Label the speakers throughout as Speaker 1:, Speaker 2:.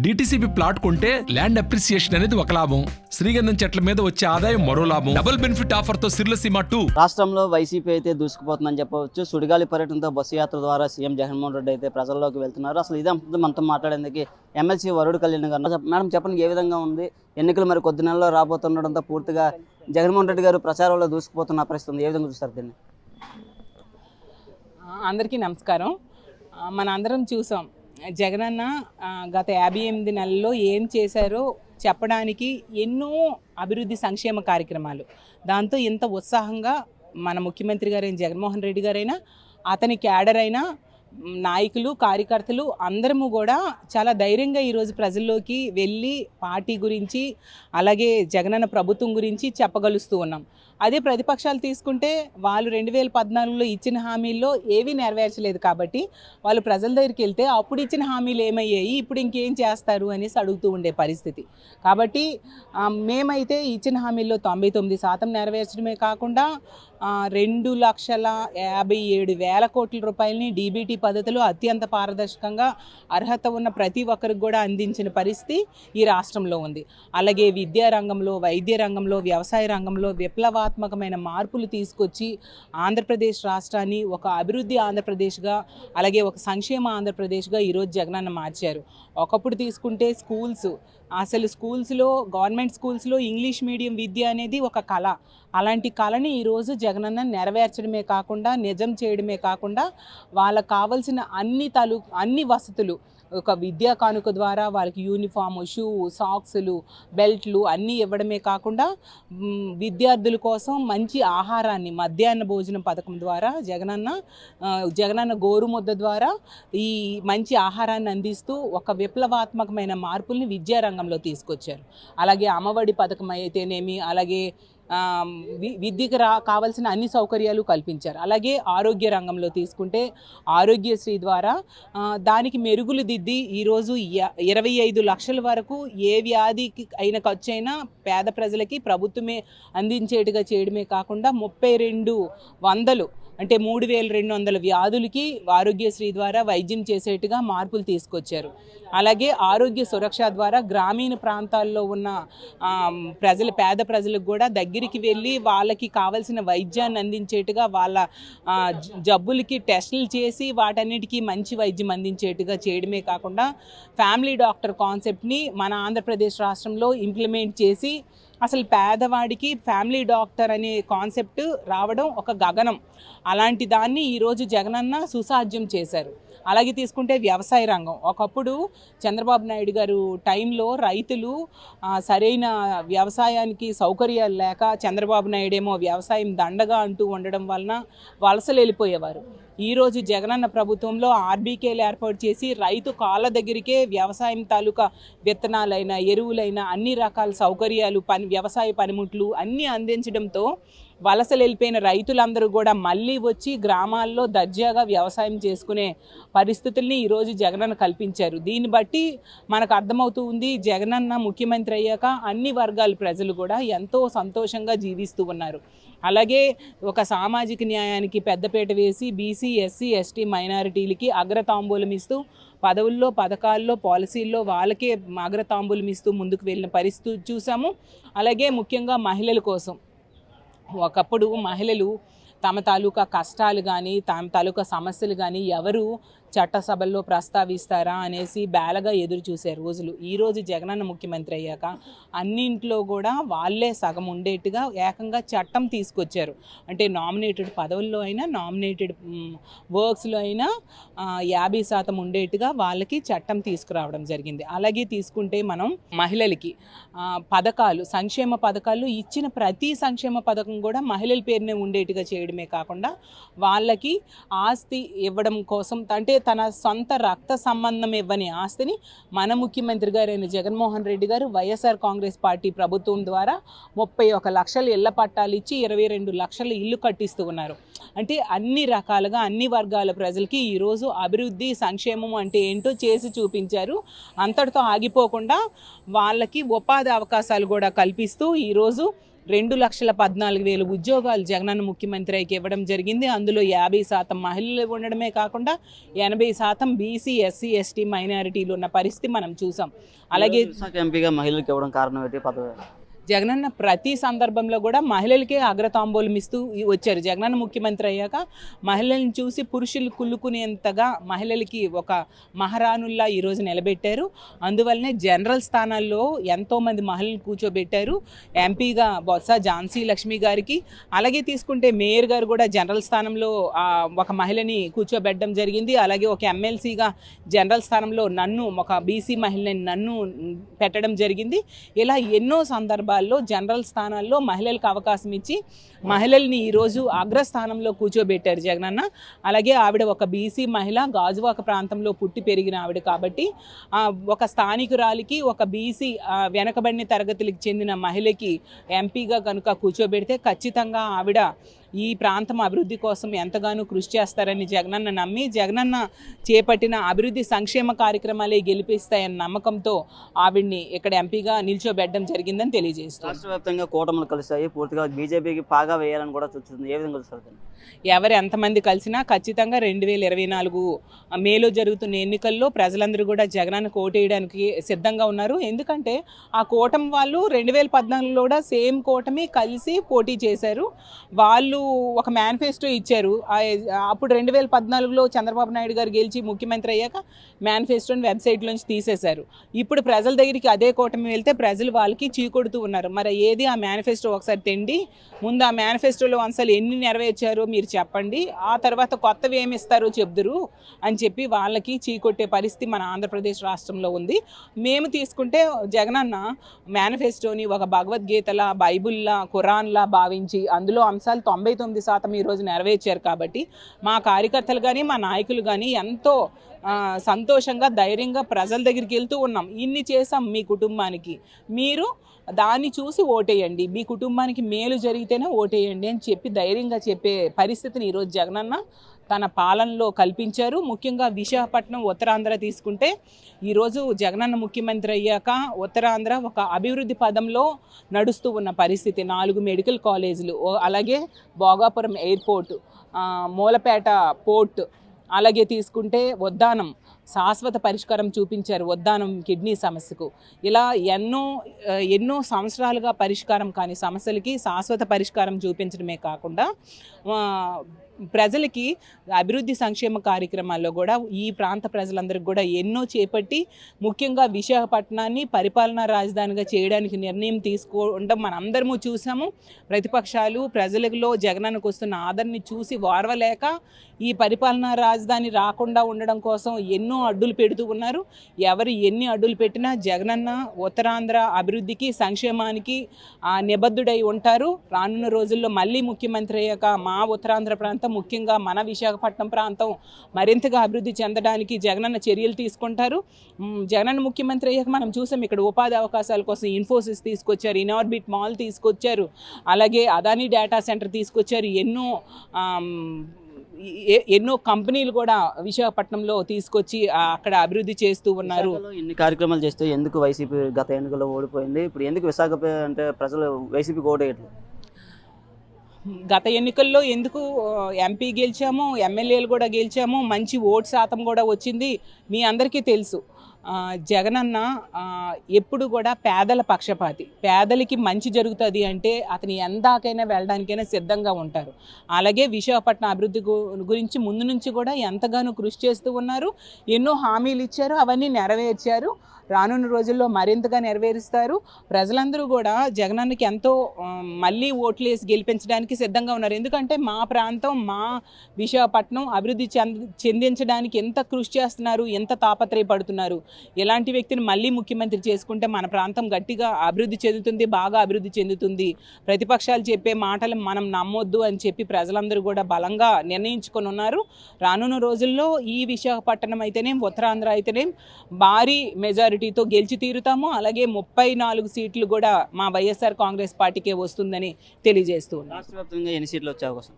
Speaker 1: DTCP plot కొంటే land appreciation అనేది ఒక లాభం, శ్రీగంధం చెట్ల మీద వచ్చే ఆదాయం మరో లాభం. డబుల్ బెనిఫిట్ ఆఫర్ తో సిర్లసీమ 2.
Speaker 2: రాష్ట్రంలో వైసీపీ అయితే దూసుకుపోతుందని చెప్పవచ్చు. సుడిగాలి పర్యటనతో బస్సు యాత్ర ద్వారా సీఎం జగన్మోహన్ రెడ్డి అయితే ప్రజల్లోకి వెళ్తున్నారు. అసలు ఇదే మనతో మాట్లాడేందుకు ఎమ్మెల్సీ వరుడు కళ్యాణ్ గారు. మేడం చెప్పండి, ఏ విధంగా ఉంది? ఎన్నికలు మరి కొద్ది నెలల్లో రాబోతుండడంతో పూర్తిగా జగన్మోహన్ రెడ్డి గారు ప్రచారంలో దూసుకుపోతున్న పరిస్థితి ఏ విధంగా చూస్తారు దీన్ని?
Speaker 3: అందరికీ నమస్కారం. మన అందరం చూసాం జగనన్న గత 58 నెలల్లో ఏం చేశారో చెప్పడానికి ఎన్నో అభివృద్ధి సంక్షేమ కార్యక్రమాలు. దాంతో ఇంత ఉత్సాహంగా మన ముఖ్యమంత్రి గారైన జగన్మోహన్ రెడ్డి గారైనా, అతని క్యాడర్ అయినా, నాయకులు, కార్యకర్తలు అందరము కూడా చాలా ధైర్యంగా ఈరోజు ప్రజల్లోకి వెళ్ళి పార్టీ గురించి, అలాగే జగనన్న ప్రభుత్వం గురించి చెప్పగలుస్తూ ఉన్నాం. అదే ప్రతిపక్షాలు తీసుకుంటే వాళ్ళు 2014లో ఇచ్చిన హామీల్లో ఏవీ నెరవేర్చలేదు కాబట్టి వాళ్ళు ప్రజల దగ్గరికి వెళ్తే అప్పుడు ఇచ్చిన హామీలు ఏమయ్యాయి, ఇప్పుడు ఇంకేం చేస్తారు అనేసి అడుగుతూ ఉండే పరిస్థితి. కాబట్టి మేమైతే ఇచ్చిన హామీల్లో 99% నెరవేర్చడమే కాకుండా 2,57,000 కోట్ల రూపాయలని డీబీటీ పద్ధతిలో అత్యంత పారదర్శకంగా అర్హత ఉన్న ప్రతి ఒక్కరికి కూడా అందించిన పరిస్థితి ఈ రాష్ట్రంలో ఉంది. అలాగే విద్యా రంగంలో, వైద్య రంగంలో, వ్యవసాయ రంగంలో విప్లవాత్మకమైన మార్పులు తీసుకొచ్చి ఆంధ్రప్రదేశ్ రాష్ట్రాన్ని ఒక అభివృద్ధి ఆంధ్రప్రదేశ్గా, అలాగే ఒక సంక్షేమ ఆంధ్రప్రదేశ్గా ఈరోజు జగనన్న మార్చారు. ఒకప్పుడు తీసుకుంటే అసలు స్కూల్స్లో, గవర్నమెంట్ స్కూల్స్లో ఇంగ్లీష్ మీడియం విద్య అనేది ఒక కళ. అలాంటి కళని ఈరోజు జగనన్న నెరవేర్చడమే కాకుండా, నిజం చేయడమే కాకుండా, వాళ్ళకు కావాల్సిన అన్ని వసతులు ఒక విద్యా కానుక ద్వారా వాళ్ళకి యూనిఫాము, షూ, సాక్సులు, బెల్ట్లు అన్నీ ఇవ్వడమే కాకుండా విద్యార్థుల కోసం మంచి ఆహారాన్ని మధ్యాహ్న భోజనం పథకం ద్వారా జగనన్న గోరుముద్ద ద్వారా ఈ మంచి ఆహారాన్ని అందిస్తూ ఒక విప్లవాత్మకమైన మార్పుల్ని విద్యారంగంలో తీసుకొచ్చారు. అలాగే అమ్మఒడి పథకం అయితేనేమి, అలాగే విద్యకు కావాల్సిన అన్ని సౌకర్యాలు కల్పించారు. అలాగే ఆరోగ్య రంగంలో తీసుకుంటే ఆరోగ్యశ్రీ ద్వారా దానికి మెరుగులు దిద్ది ఈరోజు 25 లక్షల వరకు ఏ వ్యాధికి అయిన ఖర్చు అయినా పేద ప్రజలకి ప్రభుత్వమే అందించేట్టుగా చేయడమే కాకుండా 3200 అంటే 3200 వ్యాధులకి ఆరోగ్యశ్రీ ద్వారా వైద్యం చేసేట్టుగా మార్పులు తీసుకొచ్చారు. అలాగే ఆరోగ్య సురక్ష ద్వారా గ్రామీణ ప్రాంతాల్లో ఉన్న పేద ప్రజలకు కూడా దగ్గరికి వెళ్ళి వాళ్ళకి కావాల్సిన వైద్యాన్ని అందించేట్టుగా, వాళ్ళ జబ్బులకి టెస్టులు చేసి వాటన్నిటికీ మంచి వైద్యం అందించేట్టుగా చేయడమే కాకుండా ఫ్యామిలీ డాక్టర్ కాన్సెప్ట్ని మన ఆంధ్రప్రదేశ్ రాష్ట్రంలో ఇంప్లిమెంట్ చేసి అసలు పేదవాడికి ఫ్యామిలీ డాక్టర్ అనే కాన్సెప్ట్ రావడం ఒక గగనం. అలాంటి దాన్ని ఈరోజు జగనన్న సుసాధ్యం చేశారు. అలాగే తీసుకుంటే వ్యవసాయ రంగం, ఒకప్పుడు చంద్రబాబు నాయుడు గారు టైంలో రైతులు సరైన వ్యవసాయానికి సౌకర్యాలు లేక చంద్రబాబు నాయుడు ఏమో వ్యవసాయం దండగా అంటూ ఉండడం వలన వలసలు వెళ్ళిపోయేవారు. ఈరోజు జగనన్న ప్రభుత్వంలో ఆర్బీకేలు ఏర్పాటు చేసి రైతు కాళ్ళ దగ్గరికే వ్యవసాయం తాలూకా విత్తనాలైనా, ఎరువులైనా అన్ని రకాల సౌకర్యాలు, వ్యవసాయ పనిముట్లు అన్నీ అందించడంతో వలసలు వెళ్ళిపోయిన రైతులందరూ కూడా మళ్ళీ వచ్చి గ్రామాల్లో దర్జాగా వ్యవసాయం చేసుకునే పరిస్థితుల్ని ఈరోజు జగనన్న కల్పించారు. దీన్ని బట్టి మనకు అర్థమవుతూ ఉంది, జగనన్న ముఖ్యమంత్రి అయ్యాక అన్ని వర్గాల ప్రజలు కూడా ఎంతో సంతోషంగా జీవిస్తూ ఉన్నారు. అలాగే ఒక సామాజిక న్యాయానికి పెద్దపీట వేసి బీసీ, ఎస్సీ, ఎస్టీ మైనారిటీలకి అగ్రతాంబూలం ఇస్తూ పదవుల్లో, పథకాల్లో, పాలసీల్లో వాళ్ళకే అగ్రతాంబూలం ఇస్తూ ముందుకు వెళ్ళిన పరిస్థితి చూసాము. అలాగే ముఖ్యంగా మహిళల కోసం ఒకప్పుడు మహిళలు తమ తాలూకా కష్టాలు కానీ, తమ తాలూకా సమస్యలు కానీ ఎవరు చట్టసభల్లో ప్రస్తావిస్తారా అనేసి బేలగా ఎదురు చూసే రోజులు. ఈరోజు జగనన్న ముఖ్యమంత్రి అయ్యాక అన్నింట్లో కూడా వాళ్ళే సగం ఉండేట్టుగా ఏకంగా చట్టం తీసుకొచ్చారు. అంటే నామినేటెడ్ పదవుల్లో అయినా, నామినేటెడ్ వర్క్స్లో అయినా 50% ఉండేట్టుగా వాళ్ళకి చట్టం తీసుకురావడం జరిగింది. అలాగే తీసుకుంటే మనం మహిళలకి పథకాలు, సంక్షేమ పథకాలు ఇచ్చిన ప్రతి సంక్షేమ పథకం కూడా మహిళల పేరునే ఉండేట్టుగా చేయడమే కాకుండా వాళ్ళకి ఆస్తి ఇవ్వడం కోసం, అంటే తన సొంత రక్త సంబంధం ఇవ్వని ఆస్తిని మన ముఖ్యమంత్రి గారైన జగన్మోహన్ రెడ్డి గారు వైఎస్ఆర్ కాంగ్రెస్ పార్టీ ప్రభుత్వం ద్వారా 31 లక్షల ఇళ్ల పట్టాలు ఇచ్చి 22 లక్షల ఇల్లు కట్టిస్తూ ఉన్నారు. అంటే అన్ని రకాలుగా అన్ని వర్గాల ప్రజలకి ఈరోజు అభివృద్ధి, సంక్షేమం అంటే ఏంటో చేసి చూపించారు. అంతటితో ఆగిపోకుండా వాళ్ళకి ఉపాధి అవకాశాలు కూడా కల్పిస్తూ ఈరోజు 2,14,000 ఉద్యోగాలు జగనన్న ముఖ్యమంత్రి అయ్యి ఇవ్వడం జరిగింది. అందులో 50% మహిళలు ఉండడమే కాకుండా 80% బీసీ, ఎస్సీ, ఎస్టీ, మైనారిటీలు ఉన్న పరిస్థితి మనం చూసాం. అలాగే
Speaker 2: విశాఖ ఎంపీగా మహిళలకు ఇవ్వడం కారణం ఏంటి? పదవి
Speaker 3: జగనన్న ప్రతి సందర్భంలో కూడా మహిళలకే అగ్రతాంబూలం ఇస్తూ వచ్చారు. జగనన్న ముఖ్యమంత్రి అయ్యాక మహిళలను చూసి పురుషులు కుళ్ళుకునేంతగా మహిళలకి ఒక మహారాణుల్లా ఈరోజు నిలబెట్టారు. అందువల్లనే జనరల్ స్థానాల్లో ఎంతోమంది మహిళలు కూర్చోబెట్టారు. ఎంపీగా బొత్స ఝాన్సీ లక్ష్మి గారికి, అలాగే తీసుకుంటే మేయర్ గారు కూడా జనరల్ స్థానంలో ఒక మహిళని కూర్చోబెట్టడం జరిగింది. అలాగే ఒక ఎమ్మెల్సీగా జనరల్ స్థానంలో ఒక బీసీ మహిళని నన్ను పెట్టడం జరిగింది. ఇలా ఎన్నో సందర్భాలు జనరల్ స్థానాల్లో మహిళలకు అవకాశం ఇచ్చి మహిళల్ని ఈరోజు అగ్రస్థానంలో కూర్చోబెట్టారు జగనన్న. అలాగే ఆవిడ ఒక బీసీ మహిళ, గాజువాక ప్రాంతంలో పుట్టి పెరిగిన ఆవిడ కాబట్టి ఒక స్థానికురాలికి, ఒక బీసీ వెనకబడిన తరగతులకు చెందిన మహిళకి ఎంపీగా కనుక కూర్చోబెడితే ఖచ్చితంగా ఆవిడ ఈ ప్రాంతం అభివృద్ధి కోసం ఎంతగానో కృషి చేస్తారని జగనన్న నమ్మి, జగనన్న చేపట్టిన అభివృద్ధి సంక్షేమ కార్యక్రమాలే గెలిపిస్తాయన్న నమ్మకంతో ఆవిడ్ని ఇక్కడ ఎంపీగా నిల్చోబెట్టడం జరిగిందని తెలియజేస్తారు.
Speaker 2: రాష్ట్ర వ్యాప్తంగా కూటములు కలిసాయి, పూర్తిగా బీజేపీకి పాగా వేయాలని కూడా చూస్తుంది. ఏ విధంగా చూస్తారు?
Speaker 3: ఎవరు ఎంతమంది కలిసినా ఖచ్చితంగా 2024 మేలో జరుగుతున్న ఎన్నికల్లో ప్రజలందరూ కూడా జగనన్నకు ఓటేయడానికి సిద్ధంగా ఉన్నారు. ఎందుకంటే ఆ కూటమి వాళ్ళు 2014లో కూడా సేమ్ కూటమి కలిసి పోటీ చేశారు. వాళ్ళు ఒక మేనిఫెస్టో ఇచ్చారు. అప్పుడు 2014లో చంద్రబాబు నాయుడు గారు గెలిచి ముఖ్యమంత్రి అయ్యాక మేనిఫెస్టోని వెబ్సైట్లోంచి తీసేశారు. ఇప్పుడు ప్రజల దగ్గరికి అదే కూటమి వెళ్తే ప్రజలు వాళ్ళకి చీకొడుతూ ఉన్నారు. మరి ఏది ఆ మేనిఫెస్టో ఒకసారి తెండి, ముందు ఆ మేనిఫెస్టోలో అసలు ఎన్ని నెరవేర్చారో మీరు చెప్పండి, ఆ తర్వాత కొత్తవి ఏమి ఇస్తారో చెప్దురు అని చెప్పి వాళ్ళకి చీకొట్టే పరిస్థితి మన ఆంధ్రప్రదేశ్ రాష్ట్రంలో ఉంది. మేము తీసుకుంటే జగనన్న మేనిఫెస్టోని ఒక భగవద్గీతలా, బైబుల్లా, ఖురాన్లా భావించి అందులో అంశాలు 99% ఈరోజు నెరవేర్చారు. కాబట్టి మా కార్యకర్తలు కానీ మా నాయకులు కానీ ఎంతో సంతోషంగా, ధైర్యంగా ప్రజల దగ్గరికి వెళ్తూ ఉన్నాం. ఇన్ని చేసాం మీ కుటుంబానికి, మీరు దాన్ని చూసి ఓటేయండి, మీ కుటుంబానికి మేలు జరిగితేనే ఓటేయండి అని చెప్పి ధైర్యంగా చెప్పే పరిస్థితిని ఈరోజు జగనన్న తన పాలనలో కల్పించారు. ముఖ్యంగా విశాఖపట్నం, ఉత్తరాంధ్ర తీసుకుంటే ఈరోజు జగనన్న ముఖ్యమంత్రి అయ్యాక ఉత్తరాంధ్ర ఒక అభివృద్ధి పదంలో నడుస్తూ ఉన్న పరిస్థితి. 4 మెడికల్ కాలేజీలు, అలాగే భోగాపురం ఎయిర్పోర్టు, మూలపేట పోర్ట్, అలాగే తీసుకుంటే ఉద్దానం శాశ్వత పరిష్కారం చూపించారు, ఉద్దానం కిడ్నీ సమస్యకు. ఇలా ఎన్నో సంవత్సరాలుగా పరిష్కారం కాని సమస్యలకి శాశ్వత పరిష్కారం చూపించడమే కాకుండా ప్రజలకి అభివృద్ధి సంక్షేమ కార్యక్రమాల్లో కూడా ఈ ప్రాంత ప్రజలందరికీ కూడా ఎన్నో చేపట్టి ముఖ్యంగా విశాఖపట్నాన్ని పరిపాలనా రాజధానిగా చేయడానికి నిర్ణయం తీసుకోవడం మనందరము చూసాము. ప్రతిపక్షాలు ప్రజలలో జగనన్నకు వస్తున్న ఆదరణని చూసి వారవలేక ఈ పరిపాలనా రాజధాని రాకుండా ఉండడం కోసం ఎన్నో అడ్డులు పెడుతూ ఉన్నారు. ఎవరు ఎన్ని అడ్డులు పెట్టినా జగనన్న ఉత్తరాంధ్ర అభివృద్ధికి, సంక్షేమానికి నిబద్ధుడై ఉంటారు. రానున్న రోజుల్లో మళ్ళీ ముఖ్యమంత్రి అయ్యాక మా ఉత్తరాంధ్ర ప్రాంతం, ముఖ్యంగా మన విశాఖపట్నం ప్రాంతం మరింతగా అభివృద్ధి చెందడానికి జగనన్న చర్యలు తీసుకుంటారు. జగనన్న ముఖ్యమంత్రి అయ్యాక మనం చూసాం, ఇక్కడ ఉపాధి అవకాశాల కోసం ఇన్ఫోసిస్ తీసుకొచ్చారు, ఇనార్బిట్ మాల్ తీసుకొచ్చారు, అలాగే అదానీ డేటా సెంటర్ తీసుకొచ్చారు. ఎన్నో కంపెనీలు కూడా విశాఖపట్నంలో తీసుకొచ్చి అక్కడ అభివృద్ధి చేస్తూ ఉన్నారు.
Speaker 2: ఇన్ని కార్యక్రమాలు చేస్తే ఎందుకు వైసీపీ గత ఎన్నికల్లో ఓడిపోయింది? ఇప్పుడు ఎందుకు విశాఖ అంటే ప్రజలు వైసీపీకి ఓటేయట్లేదు?
Speaker 3: గత ఎన్నికల్లో ఎందుకు ఎంపీ గెలిచాము, ఎమ్మెల్యేలు కూడా గెలిచాము, మంచి ఓటు శాతం కూడా వచ్చింది. మీ అందరికీ తెలుసు, జగనన్న ఎప్పుడు కూడా పేదల పక్షపాతి. పేదలకి మంచి జరుగుతుంది అంటే అతని ఎందాకైనా వెళ్ళడానికైనా సిద్ధంగా ఉంటారు. అలాగే విశాఖపట్నం అభివృద్ధి గురించి ముందు నుంచి కూడా ఎంతగానో కృషి చేస్తూ ఉన్నారు. ఎన్నో హామీలు ఇచ్చారు, అవన్నీ నెరవేర్చారు. రానున్న రోజుల్లో మరింతగా నెరవేరుస్తారు. ప్రజలందరూ కూడా జగనన్నకి ఎంతో మళ్ళీ ఓట్లు వేసి గెలిపించడానికి సిద్ధంగా ఉన్నారు. ఎందుకంటే మా ప్రాంతం, మా విశాఖపట్నం అభివృద్ధి చెందించడానికి ఎంత కృషి చేస్తున్నారు, ఎంత తాపత్రయపడుతున్నారు. ఎలాంటి వ్యక్తిని మళ్ళీ ముఖ్యమంత్రి చేసుకుంటే మన ప్రాంతం గట్టిగా అభివృద్ధి చెందుతుంది, బాగా అభివృద్ధి చెందుతుంది. ప్రతిపక్షాలు చెప్పే మాటలు మనం నమ్మొద్దు అని చెప్పి ప్రజలందరూ కూడా బలంగా నిర్ణయించుకొని ఉన్నారు. రానున్న రోజుల్లో ఈ విశాఖపట్నం అయితేనేం, ఉత్తరాంధ్ర అయితేనేం భారీ మెజారిటీతో గెలిచి తీరుతాము. అలాగే 34 సీట్లు కూడా మా వైఎస్ఆర్ కాంగ్రెస్ పార్టీకే వస్తుందని తెలియజేస్తూ ఉన్నాం.
Speaker 2: రాష్ట్ర వ్యాప్తంగా ఎన్ని సీట్లు వచ్చే అవకాశం?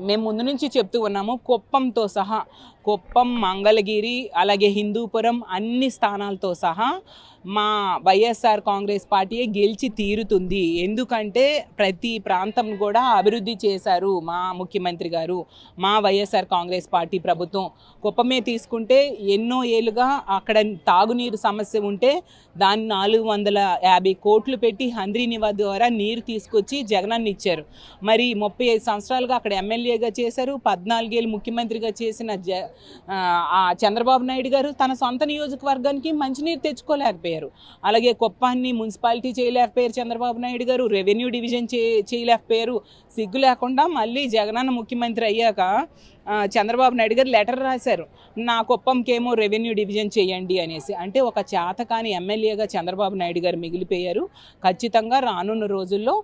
Speaker 3: మేము ముందు నుంచి చెప్తూ ఉన్నాము, కుప్పంతో సహా, కుప్పం, మంగళగిరి, అలాగే హిందూపురం అన్ని స్థానాలతో సహా మా వైఎస్ఆర్ కాంగ్రెస్ పార్టీయే గెలిచి తీరుతుంది. ఎందుకంటే ప్రతి ప్రాంతం కూడా అభివృద్ధి చేశారు మా ముఖ్యమంత్రి గారు, మా వైఎస్ఆర్ కాంగ్రెస్ పార్టీ ప్రభుత్వం. కుప్పమే తీసుకుంటే ఎన్నో ఏళ్ళుగా అక్కడ తాగునీరు సమస్య ఉంటే దాన్ని 450 కోట్లు పెట్టి హంద్రీనివా ద్వారా నీరు తీసుకొచ్చి జగనన్న ఇచ్చారు. మరి 35 సంవత్సరాలుగా అక్కడ ఎమ్మెల్యేగా చేశారు. 14 ఏళ్ళు ముఖ్యమంత్రిగా చేసిన చంద్రబాబు నాయుడు గారు తన సొంత నియోజకవర్గానికి మంచినీరు తెచ్చుకోలేకపోయారు. అలాగే కుప్పాన్ని మున్సిపాలిటీ చేయలేకపోయారు చంద్రబాబు నాయుడు గారు, రెవెన్యూ డివిజన్ చేయలేకపోయారు. సిగ్గు లేకుండా మళ్ళీ జగనన్న ముఖ్యమంత్రి అయ్యాక చంద్రబాబు నాయుడు గారు లెటర్ రాశారు, నా కుప్పంకేమో రెవెన్యూ డివిజన్ చేయండి అనేసి. అంటే ఒక చేతకాని ఎమ్మెల్యేగా చంద్రబాబు నాయుడు గారు మిగిలిపోయారు. ఖచ్చితంగా రానున్న రోజుల్లో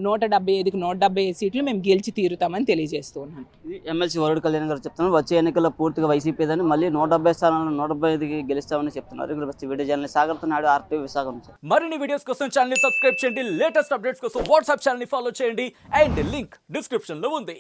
Speaker 3: 175కి 175 సీట్లు మేము గెలిచి తీరుతామని తెలియజేస్తున్నాను.
Speaker 2: ఇది ఎమ్మెల్సీ వరుడు కళ్యాణ్ గారు చెప్తున్నారు. వచ్చే ఎన్నికల్లో పూర్తిగా వైసీపీదని మళ్ళీ 170 స్థానాలను 175కి గెలుస్తామని చెప్తున్నారు. ఇక్కడ వచ్చి వీడియో జర్నలిస్ట్ సాగర్తో నాయుడు, RTV విశాఖ నుంచి.
Speaker 4: మరిన్ని వీడియోస్ కోసం ఛానల్ ని సబ్స్క్రైబ్ చేయండి. లేటెస్ట్ అప్డేట్స్ కోసం వాట్సాప్ ఛానల్ ని ఫాలో చేయండి. అండ్ లింక్ డిస్క్రిప్షన్ లో ఉంది.